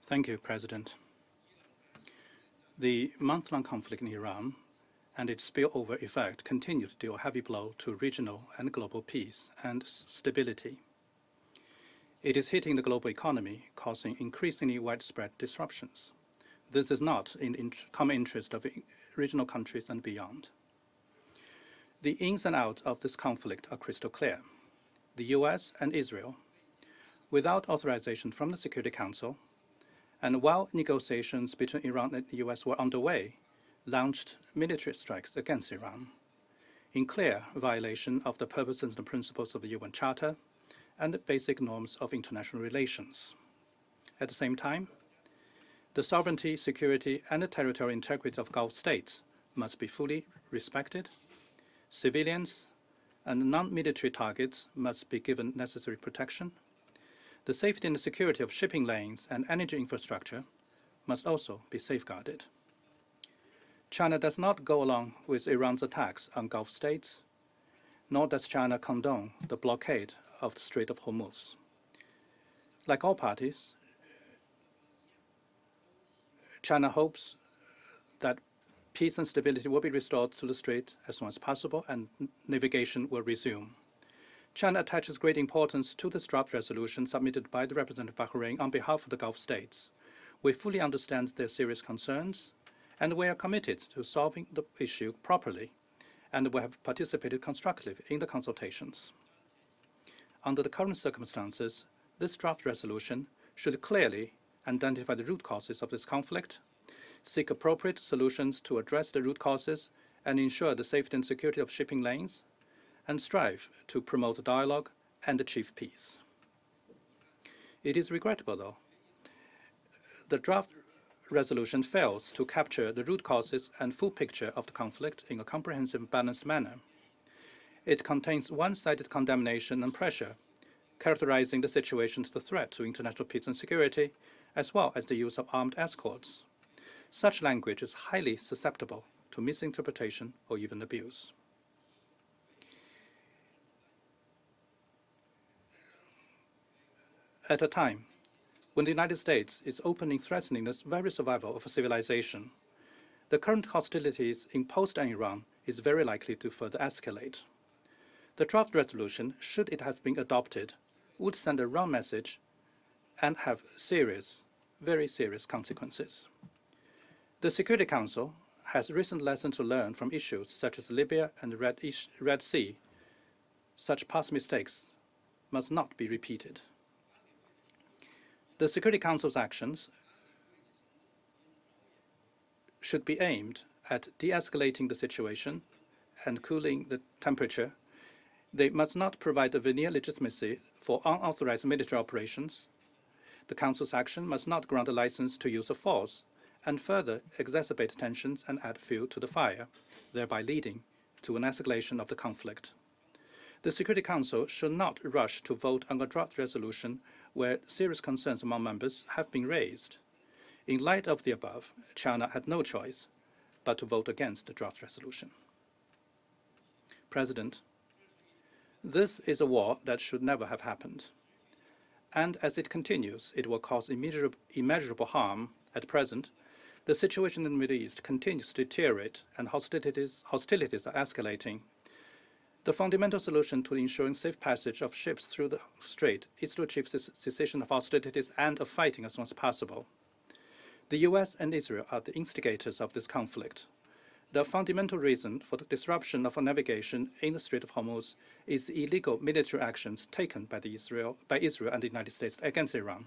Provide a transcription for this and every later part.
Thank you, President. The month-long conflict in Iran and its spillover effect continue to deal a heavy blow to regional and global peace and stability. It is hitting the global economy, causing increasingly widespread disruptions. This is not in the common interest of regional countries and beyond. The ins and outs of this conflict are crystal clear. The US and Israel, without authorization from the Security Council, and while negotiations between Iran and the US were underway, launched military strikes against Iran, in clear violation of the purposes and principles of the UN Charter and the basic norms of international relations. At the same time, the sovereignty, security, and the territorial integrity of Gulf states must be fully respected. Civilians and non-military targets must be given necessary protection. The safety and security of shipping lanes and energy infrastructure must also be safeguarded. China does not go along with Iran's attacks on Gulf states, nor does China condone the blockade of the Strait of Hormuz. Like all parties, China hopes that peace and stability will be restored to the strait as soon as possible and navigation will resume. China attaches great importance to this draft resolution submitted by the representative of Bahrain on behalf of the Gulf states. We fully understand their serious concerns, and we are committed to solving the issue properly, and we have participated constructively in the consultations. Under the current circumstances, this draft resolution should clearly identify the root causes of this conflict, seek appropriate solutions to address the root causes and ensure the safety and security of shipping lanes, and strive to promote dialogue and achieve peace. It is regrettable, though, the draft resolution fails to capture the root causes and full picture of the conflict in a comprehensive and balanced manner. It contains one-sided condemnation and pressure, characterizing the situation as a threat to international peace and security, as well as the use of armed escorts. Such language is highly susceptible to misinterpretation or even abuse. At a time when the United States is openly threatening the very survival of civilization, the current hostilities imposed on Iran is very likely to further escalate. The draft resolution, should it have been adopted, would send a wrong message and have serious, very serious consequences. The Security Council has recent lessons to learn from issues such as Libya and the Red Sea. Such past mistakes must not be repeated. The Security Council's actions should be aimed at de-escalating the situation and cooling the temperature. They must not provide a veneer legitimacy for unauthorized military operations. The Council's action must not grant a license to use of force and further exacerbate tensions and add fuel to the fire, thereby leading to an escalation of the conflict. The Security Council should not rush to vote on a draft resolution where serious concerns among members have been raised. In light of the above, China had no choice but to vote against the draft resolution. President, this is a war that should never have happened. And as it continues, it will cause immeasurable harm. At present, the situation in the Middle East continues to deteriorate and hostilities are escalating. The fundamental solution to ensuring safe passage of ships through the strait is to achieve cessation of hostilities and of fighting as soon as possible. The US and Israel are the instigators of this conflict. The fundamental reason for the disruption of navigation in the Strait of Hormuz is the illegal military actions taken by Israel and the United States against Iran.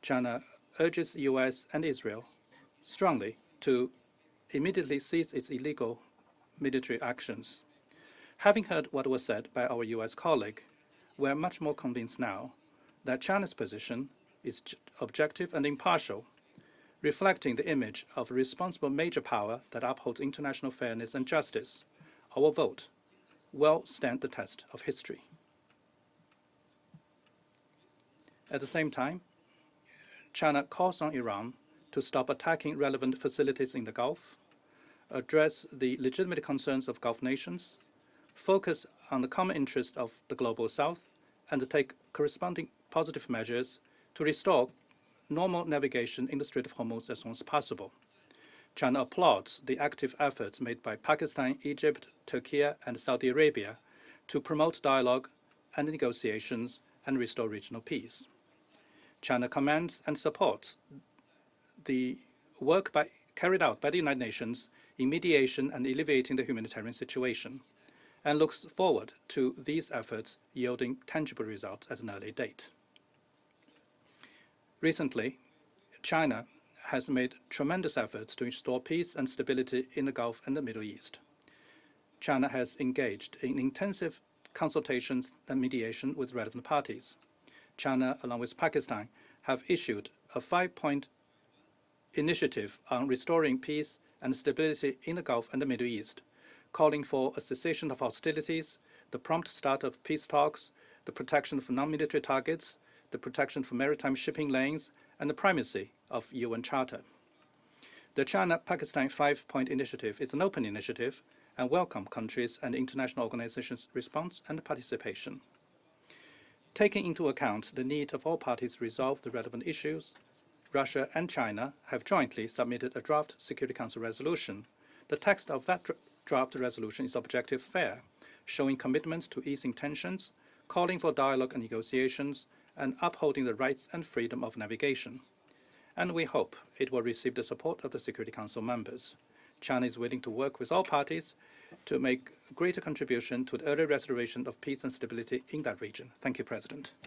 China urges the US and Israel strongly to immediately cease its illegal military actions. Having heard what was said by our US colleague, we are much more convinced now that China's position is objective and impartial, reflecting the image of a responsible major power that upholds international fairness and justice. Our vote will stand the test of history. At the same time, China calls on Iran to stop attacking relevant facilities in the Gulf, address the legitimate concerns of Gulf nations, focus on the common interest of the Global South, and to take corresponding positive measures to restore normal navigation in the Strait of Hormuz as soon as possible. China applauds the active efforts made by Pakistan, Egypt, Turkey, and Saudi Arabia to promote dialogue and negotiations and restore regional peace. China commends and supports the work carried out by the United Nations in mediation and alleviating the humanitarian situation, and looks forward to these efforts yielding tangible results at an early date. Recently, China has made tremendous efforts to restore peace and stability in the Gulf and the Middle East. China has engaged in intensive consultations and mediation with relevant parties. China, along with Pakistan, have issued a 5-point initiative on restoring peace and stability in the Gulf and the Middle East, calling for a cessation of hostilities, the prompt start of peace talks, the protection of non-military targets, the protection for maritime shipping lanes, and the primacy of UN Charter. The China-Pakistan 5-point initiative is an open initiative and welcome countries and international organizations' response and participation. Taking into account the need of all parties to resolve the relevant issues, Russia and China have jointly submitted a draft Security Council resolution. The text of that draft resolution is objective fair, showing commitments to easing tensions, calling for dialogue and negotiations, and upholding the rights and freedom of navigation. And we hope it will receive the support of the Security Council members. China is willing to work with all parties to make a greater contribution to the early restoration of peace and stability in that region. Thank you, President.